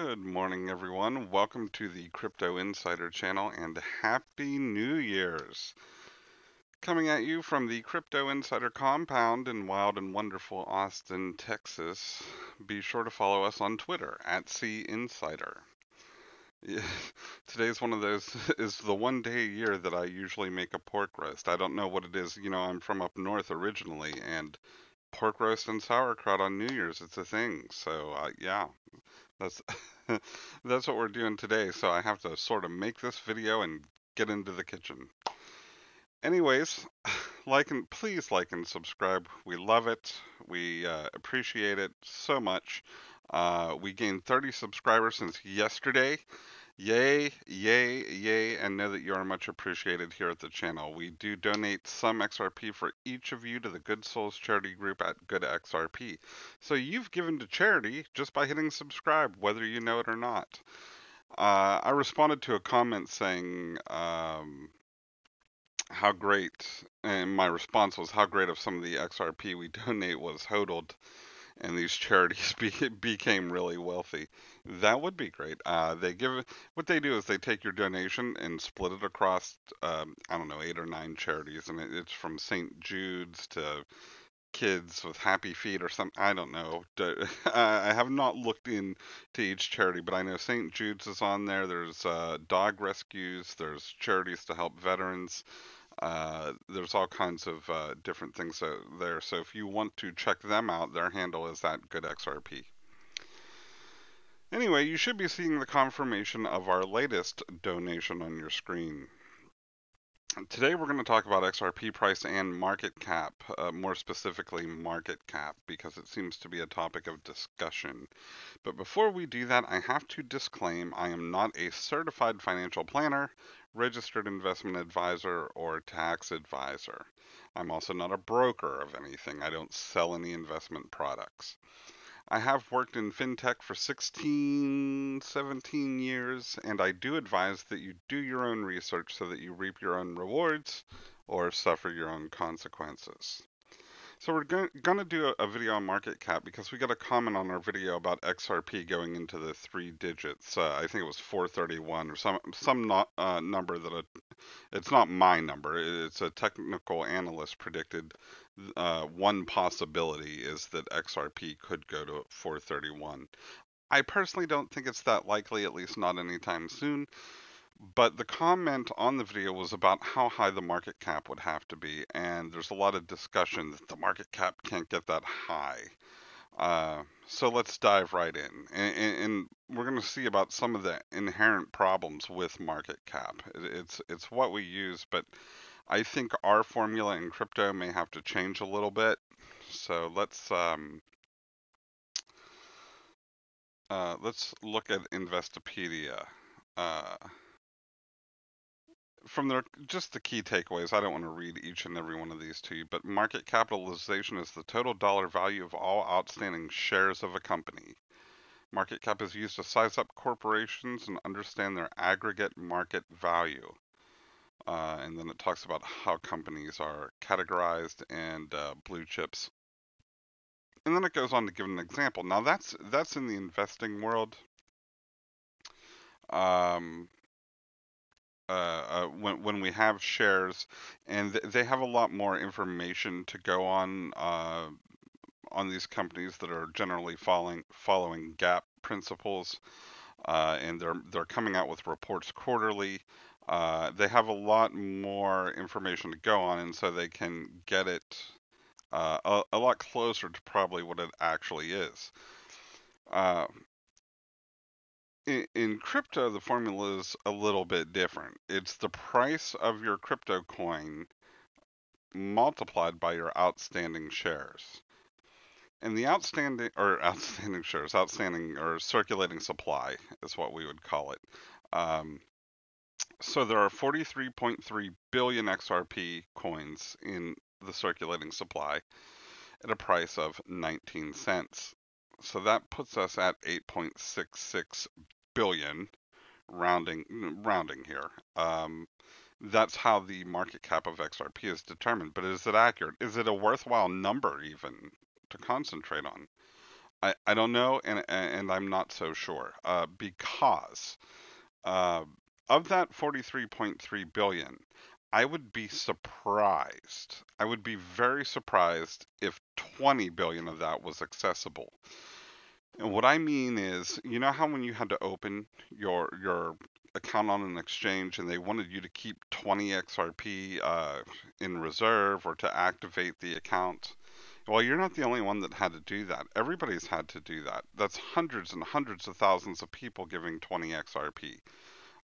Good morning, everyone. Welcome to the Crypto Insider channel and Happy New Year's. Coming at you from the Crypto Insider compound in wild and wonderful Austin, Texas. Be sure to follow us on Twitter at CInsider. Today's one of those is the one day a year that I usually make a pork roast. I don't know what it is. I'm from up north originally, and pork roast and sauerkraut on New Year's, it's a thing. So, yeah. That's that's what we're doing today. So I have to sort of make this video and get into the kitchen. Anyways, please like and subscribe. We love it. We appreciate it so much. We gained 30 subscribers since yesterday. Yay, yay, yay, and know that you are much appreciated here at the channel. We do donate some XRP for each of you to the Good Souls charity group at Good XRP. So you've given to charity just by hitting subscribe, whether you know it or not. I responded to a comment saying how great, and my response was how great of some of the XRP we donate was hodled and these charities became really wealthy. That would be great. What they do is they take your donation and split it across, I don't know, 8 or 9 charities, and it's from St. Jude's to Kids with Happy Feet or something. I don't know. I have not looked into each charity, but I know St. Jude's is on there. There's dog rescues. There's charities to help veterans. There's all kinds of different things there. So if you want to check them out, their handle is at GoodXRP. Anyway, you should be seeing the confirmation of our latest donation on your screen. Today we're going to talk about XRP price and market cap, more specifically market cap, because it seems to be a topic of discussion. But before we do that, I have to disclaim I am not a certified financial planner, registered investment advisor, or tax advisor. I'm also not a broker of anything. I don't sell any investment products. I have worked in fintech for 16, 17 years, and I do advise that you do your own research so that you reap your own rewards or suffer your own consequences. So we're going to do a video on market cap because we got a comment on our video about XRP going into the 3 digits. I think it was 431 or some number that it's not my number. It's a technical analyst predicted. One possibility is that XRP could go to 431. I personally don't think it's that likely, at least not anytime soon. But the comment on the video was about how high the market cap would have to be, and there's a lot of discussion that the market cap can't get that high. So let's dive right in, and we're going to see about some of the inherent problems with market cap. It's what we use, but I think our formula in crypto may have to change a little bit. So let's look at Investopedia. From just the key takeaways, I don't want to read each and every one of these to you, but market capitalization is the total dollar value of all outstanding shares of a company. Market cap is used to size up corporations and understand their aggregate market value. And then it talks about how companies are categorized and blue chips. And then it goes on to give an example. Now that's in the investing world. When we have shares, and they have a lot more information to go on these companies that are generally following GAAP principles, and they're coming out with reports quarterly. They have a lot more information to go on, and so they can get it a lot closer to probably what it actually is. In crypto, the formula is a little bit different. It's the price of your crypto coin multiplied by your outstanding shares. And the outstanding or circulating supply is what we would call it. So there are 43.3 billion XRP coins in the circulating supply at a price of 19 cents. So that puts us at 8.66 billion, rounding here. That's how the market cap of XRP is determined. But is it accurate? Is it a worthwhile number even to concentrate I don't know, and I'm not so sure, because uh, of that 43.3 billion, I would be surprised. I would be very surprised if 20 billion of that was accessible. And what I mean is, you know how when you had to open your account on an exchange and they wanted you to keep 20 XRP in reserve or to activate the account? Well, you're not the only one that had to do that. Everybody's had to do that. That's hundreds and hundreds of thousands of people giving 20 XRP.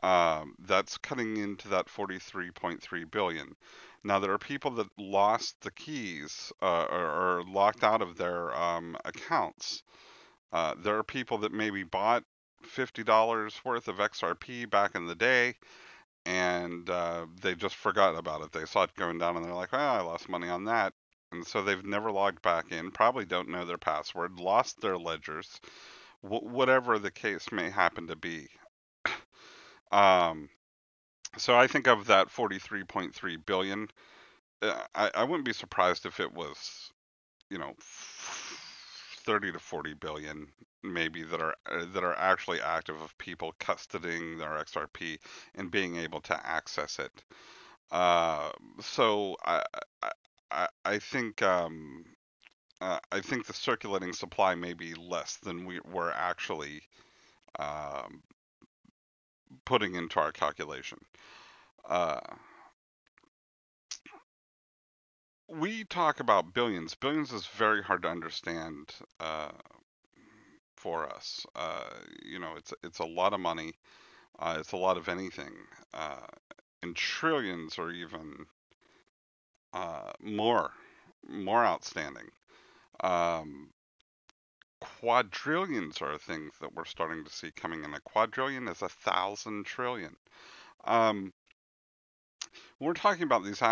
That's cutting into that 43.3 billion. Now, there are people that lost the keys or locked out of their accounts. There are people that maybe bought $50 worth of XRP back in the day and they just forgot about it. They saw it going down and they're like, well, I lost money on that. And so they've never logged back in, probably don't know their password, lost their ledgers, whatever the case may happen to be. Um, so I think of that 43.3 billion, I wouldn't be surprised if it was, you know, 30 to 40 billion maybe that are actually active of people custodying their XRP and being able to access it. Uh, so I think I think the circulating supply may be less than we're actually um, putting into our calculation. Uh, we talk about billions. Billions is very hard to understand for us. You know, it's a lot of money. It's a lot of anything. Uh, and trillions or even more outstanding. Um, Quadrillions are things that we're starting to see coming in. A quadrillion is 1,000 trillion. Um, when we're talking about these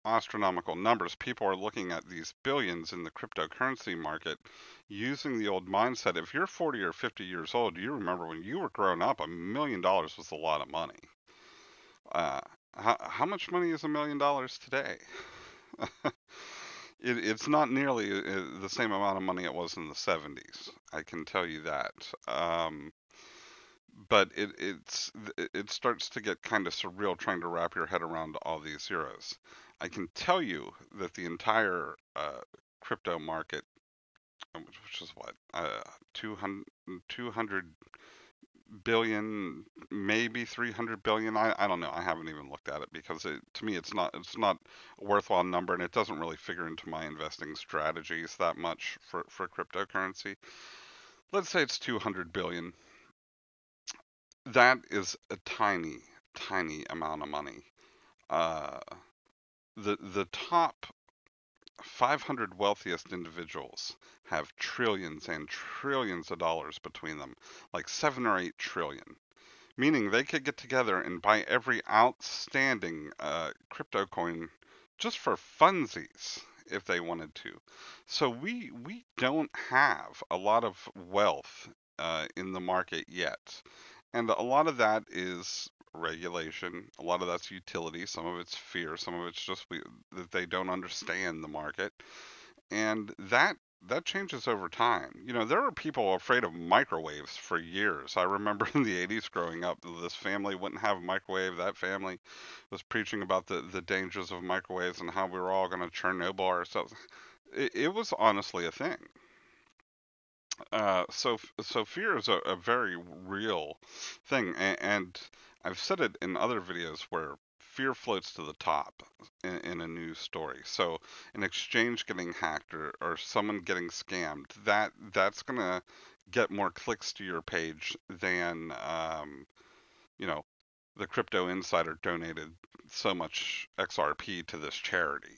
astronomical numbers, people are looking at these billions in the cryptocurrency market using the old mindset. If you're 40 or 50 years old, you remember when you were growing up, $1 million was a lot of money. Uh, how much money is $1 million today? It's not nearly the same amount of money it was in the 70s. I can tell you that. But it starts to get kind of surreal trying to wrap your head around all these zeros. I can tell you that the entire crypto market, which is what 200 billion, maybe 300 billion. I don't know. I haven't even looked at it because to me it's not a worthwhile number and it doesn't really figure into my investing strategies that much for cryptocurrency. Let's say it's 200 billion. That is a tiny amount of money. Uh, the top 500 wealthiest individuals have trillions and trillions of dollars between them, like 7 or 8 trillion. Meaning they could get together and buy every outstanding crypto coin just for funsies if they wanted to. So we don't have a lot of wealth in the market yet, and a lot of that is regulation. A lot of that's utility. Some of it's fear. Some of it's just that they don't understand the market, and that changes over time. You know, there were people afraid of microwaves for years. I remember in the 80s growing up, this family wouldn't have a microwave. That family was preaching about the dangers of microwaves and how we were all going to Chernobyl ourselves. It was honestly a thing. So fear is a very real thing, and I've said it in other videos where fear floats to the top in a news story. So an exchange getting hacked or someone getting scammed, that's gonna get more clicks to your page than you know, the crypto insider donated so much XRP to this charity.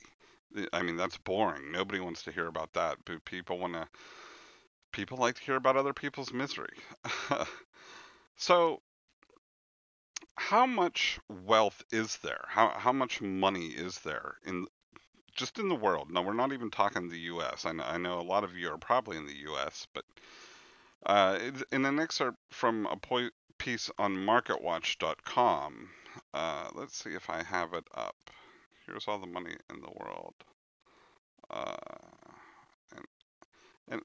I mean, that's boring. Nobody wants to hear about that. But people like to hear about other people's misery. So, how much wealth is there? How much money is there in just in the world? No, we're not even talking the U.S. I know a lot of you are probably in the U.S., but in an excerpt from a piece on MarketWatch.com, let's see if I have it up. Here's all the money in the world. Uh, and, and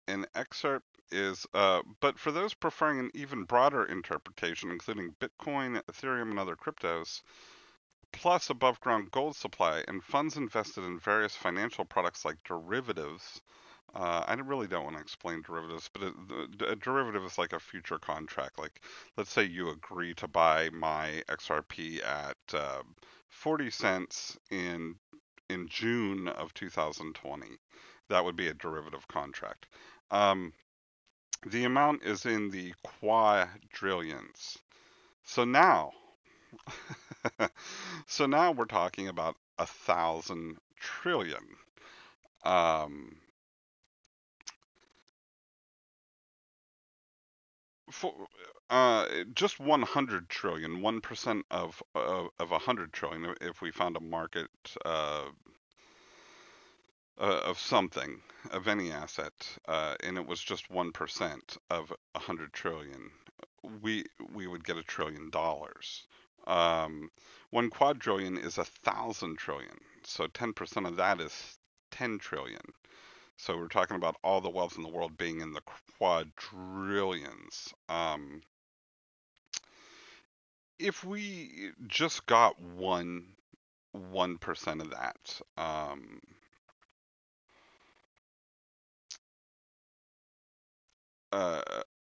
an excerpt is, but for those preferring an even broader interpretation, including Bitcoin, Ethereum, and other cryptos, plus above ground gold supply and funds invested in various financial products like derivatives. I really don't want to explain derivatives, but a derivative is like a future contract. Like, let's say you agree to buy my XRP at 40 cents in June of 2020. That would be a derivative contract. Um, the amount is in the quadrillions. So now, so now we're talking about 1,000 trillion. Um, for just 100 trillion, 1% of 100 trillion. If we found a market of something, of any asset, and it was just 1% of 100 trillion, we would get $1 trillion. One quadrillion is 1,000 trillion, so 10% of that is 10 trillion. So we're talking about all the wealth in the world being in the quadrillions. If we just got 1% of that, uh,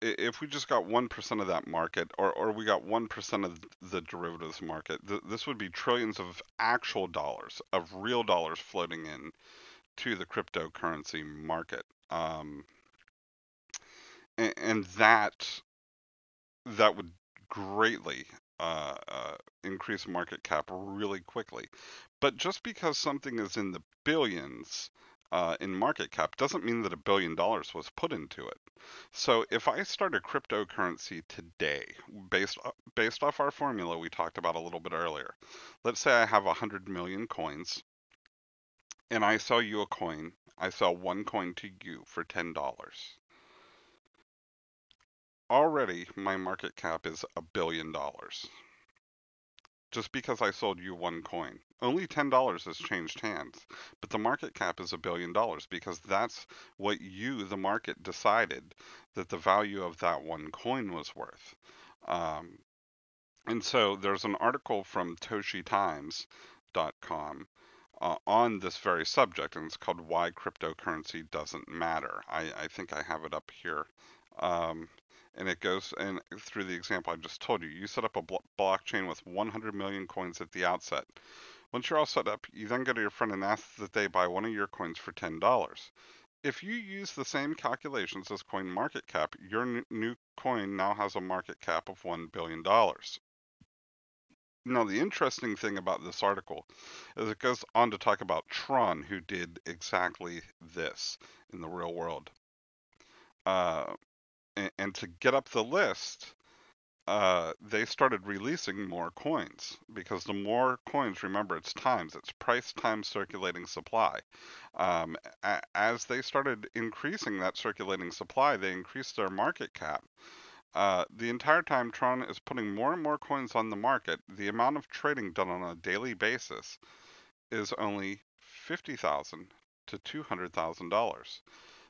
if we just got 1% of that market, or we got 1% of the derivatives market, this would be trillions of actual dollars, of real dollars floating in to the cryptocurrency market. And that would greatly increase market cap really quickly. But just because something is in the billions in market cap doesn't mean that $1 billion was put into it. So if I start a cryptocurrency today, based off our formula we talked about a little bit earlier, let's say I have 100 million coins, and I sell you a coin. I sell one coin to you for $10. Already, my market cap is $1 billion. Just because I sold you one coin. Only $10 has changed hands, but the market cap is $1 billion because that's what you, the market, decided that the value of that one coin was worth. Um, and so there's an article from ToshiTimes.com on this very subject, and it's called Why Cryptocurrency Doesn't Matter. I think I have it up here. Um, and it goes and through the example I just told you. You set up a blockchain with 100 million coins at the outset. Once you're all set up, you then go to your friend and ask that they buy one of your coins for $10. If you use the same calculations as coin market cap, your new coin now has a market cap of $1 billion. Now, the interesting thing about this article is it goes on to talk about Tron, who did exactly this in the real world. And to get up the list, they started releasing more coins because the more coins, remember, it's price times circulating supply. As they started increasing that circulating supply, they increased their market cap. The entire time Tron is putting more and more coins on the market, the amount of trading done on a daily basis is only $50,000 to $200,000.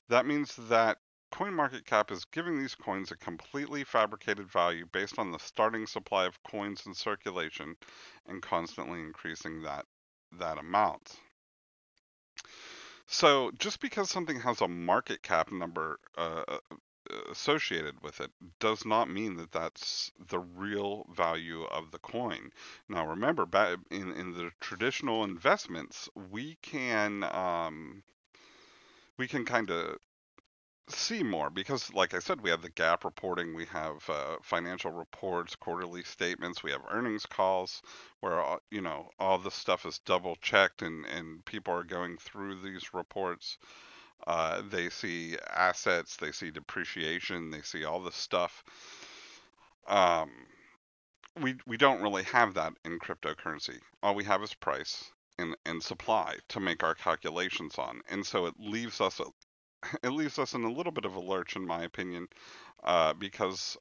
That means that CoinMarketCap is giving these coins a completely fabricated value based on the starting supply of coins in circulation and constantly increasing that amount. So just because something has a market cap number associated with it does not mean that that's the real value of the coin. Now remember, back in the traditional investments, we can kind of see more because, like I said, we have the gap reporting, we have financial reports, quarterly statements, we have earnings calls where all the stuff is double checked and people are going through these reports. They see assets, they see depreciation, they see all this stuff. We don't really have that in cryptocurrency. All we have is price and supply to make our calculations on, and so it leaves us in a little bit of a lurch, in my opinion, because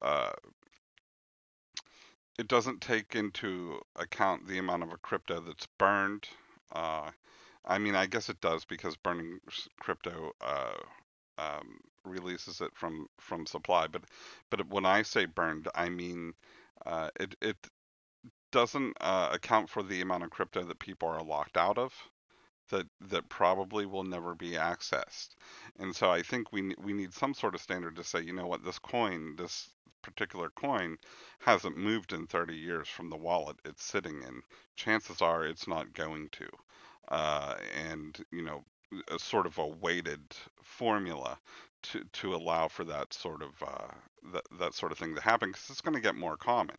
it doesn't take into account the amount of a crypto that's burned. I mean, I guess it does because burning crypto releases it from supply. But when I say burned, I mean it doesn't account for the amount of crypto that people are locked out of, that probably will never be accessed. And so I think we need some sort of standard to say, you know what, this particular coin hasn't moved in 30 years from the wallet it's sitting in. Chances are it's not going to. Uh, and a sort of a weighted formula to allow for that sort of that sort of thing to happen, because it's going to get more common.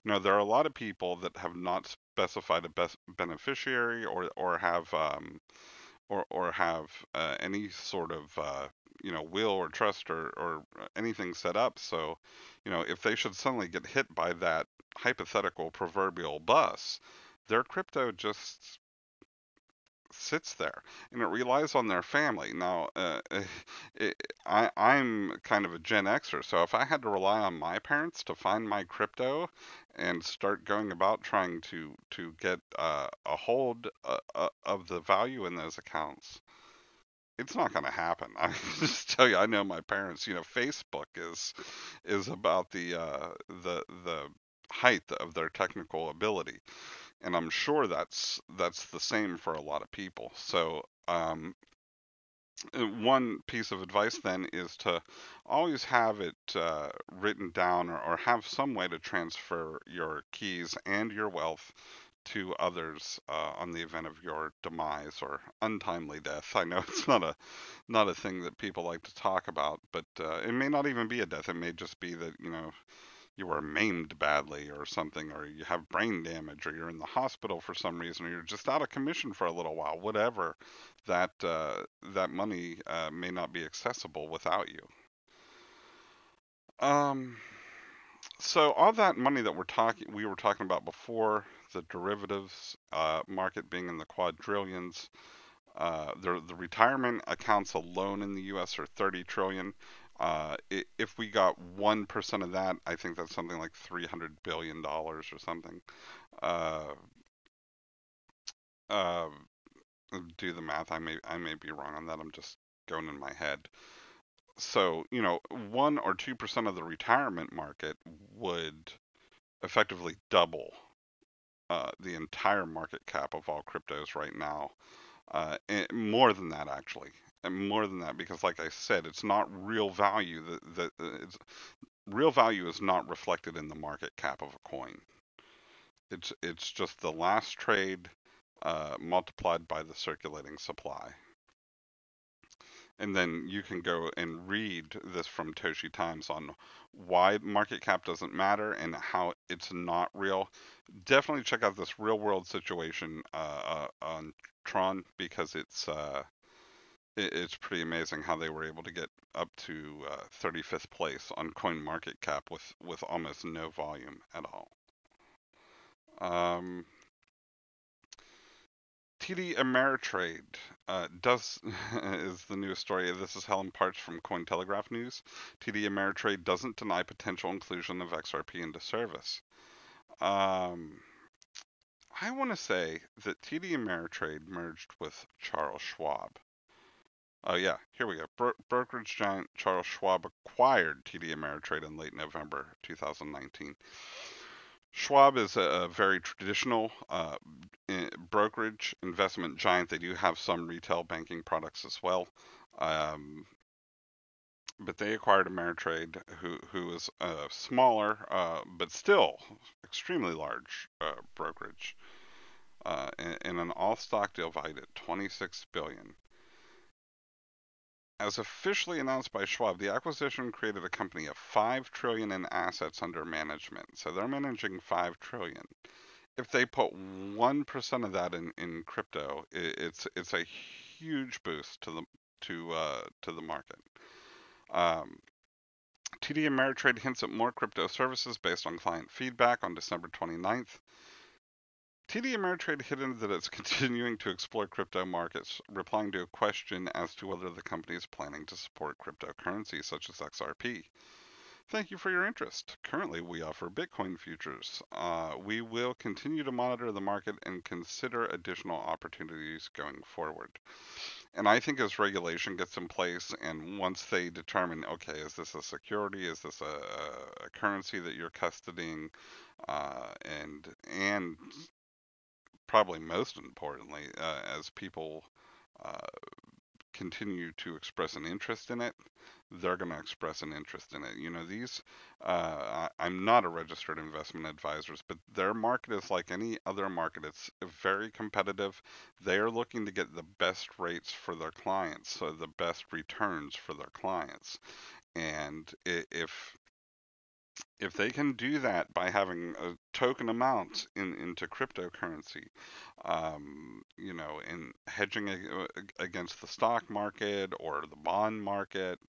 There are a lot of people that have not specified a best beneficiary, or have any sort of will or trust, or anything set up. So if they should suddenly get hit by that hypothetical proverbial bus, their crypto just sits there, and it relies on their family. Now, I'm kind of a Gen Xer, so if I had to rely on my parents to find my crypto and start going about trying to get a hold of the value in those accounts, it's not going to happen. I just tell you, I know my parents. Facebook is about the height of their technical ability, and I'm sure that's the same for a lot of people. So, one piece of advice then is to always have it written down, or have some way to transfer your keys and your wealth to others on the event of your demise or untimely death. I know it's not a thing that people like to talk about, but it may not even be a death. It may just be that you were maimed badly or something, or you have brain damage, or you're in the hospital for some reason, or you're just out of commission for a little while. Whatever, that money may not be accessible without you. Um, so all that money that we were talking about before, the derivatives market being in the quadrillions, the retirement accounts alone in the U.S. are 30 trillion. If we got 1% of that, I think that's something like $300 billion or something. Uh, uh, do the math. I may be wrong on that. I'm just going in my head. So 1 or 2% of the retirement market would effectively double the entire market cap of all cryptos right now. And more than that, actually, and more than that, because like I said, it's not real value. Real value is not reflected in the market cap of a coin. It's just the last trade multiplied by the circulating supply. And then you can go and read this from Toshi Times on why market cap doesn't matter and how it's not real. Definitely check out this real world situation on Tron, because it's pretty amazing how they were able to get up to 35th place on Coin Market Cap with almost no volume at all. TD Ameritrade does is the newest story. This is Helen Parch from Cointelegraph News. TD Ameritrade doesn't deny potential inclusion of XRP into service. I want to say that TD Ameritrade merged with Charles Schwab. Oh yeah, here we go. Brokerage giant Charles Schwab acquired TD Ameritrade in late November 2019. Schwab is a very traditional brokerage investment giant. They do have some retail banking products as well, but they acquired Ameritrade, who is a smaller but still extremely large brokerage, in an all-stock deal valued at $26 billion. As officially announced by Schwab, the acquisition created a company of $5 trillion in assets under management. So they're managing $5 trillion. If they put 1% of that in crypto, it's a huge boost to the market. TD Ameritrade hints at more crypto services based on client feedback on December 29th. TD Ameritrade hinted that it's continuing to explore crypto markets, replying to a question as to whether the company is planning to support cryptocurrencies such as XRP. Thank you for your interest. Currently, we offer Bitcoin futures. We will continue to monitor the market and consider additional opportunities going forward. And I think as regulation gets in place, and once they determine, okay, is this a security? Is this a currency that you're custodying? And probably most importantly, as people uh, continue to express an interest in it, they're going to express an interest in it. You know, I'm not a registered investment advisors, but their market is like any other market. It's very competitive. They are looking to get the best rates for their clients, so the best returns for their clients. And if they can do that by having a token amount into cryptocurrency, you know, in hedging against the stock market or the bond market,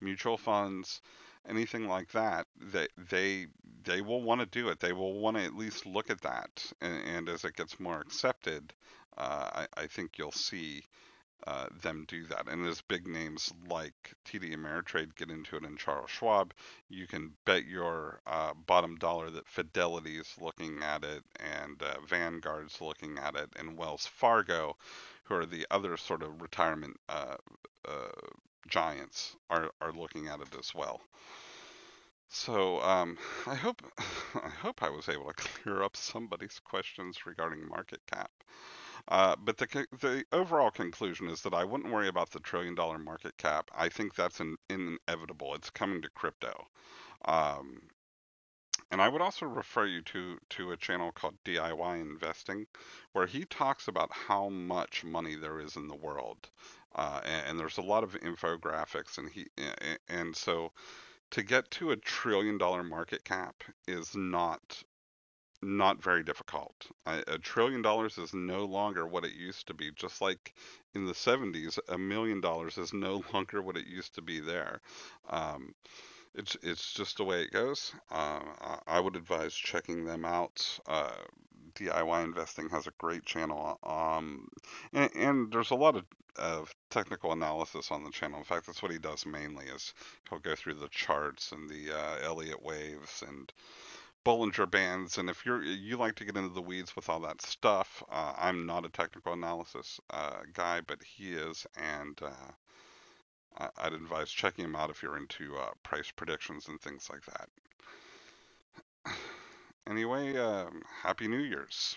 mutual funds, anything like that, they will want to do it. They will want to at least look at that, and as it gets more accepted, I think you'll see them do that. And as big names like TD Ameritrade get into it and Charles Schwab, you can bet your bottom dollar that Fidelity's looking at it and Vanguard's looking at it and Wells Fargo, who are the other sort of retirement giants, are looking at it as well. So I hope I was able to clear up somebody's questions regarding market cap. But the overall conclusion is that I wouldn't worry about the $1 trillion market cap. I think that's inevitable. It's coming to crypto. Um, and I would also refer you to a channel called DIY Investing, where he talks about how much money there is in the world. And there's a lot of infographics, and so to get to $1 trillion market cap is not very difficult. $1 trillion is no longer what it used to be. Just like in the 70s, $1 million is no longer what it used to be there. Um, it's just the way it goes. I would advise checking them out. DIY Investing has a great channel, and there's a lot of technical analysis on the channel. In fact, that's what he does mainly. Is he'll go through the charts and the Elliott waves and Bollinger Bands, and if you like to get into the weeds with all that stuff, I'm not a technical analysis guy, but he is, and I'd advise checking him out if you're into price predictions and things like that. Anyway, Happy New Year's.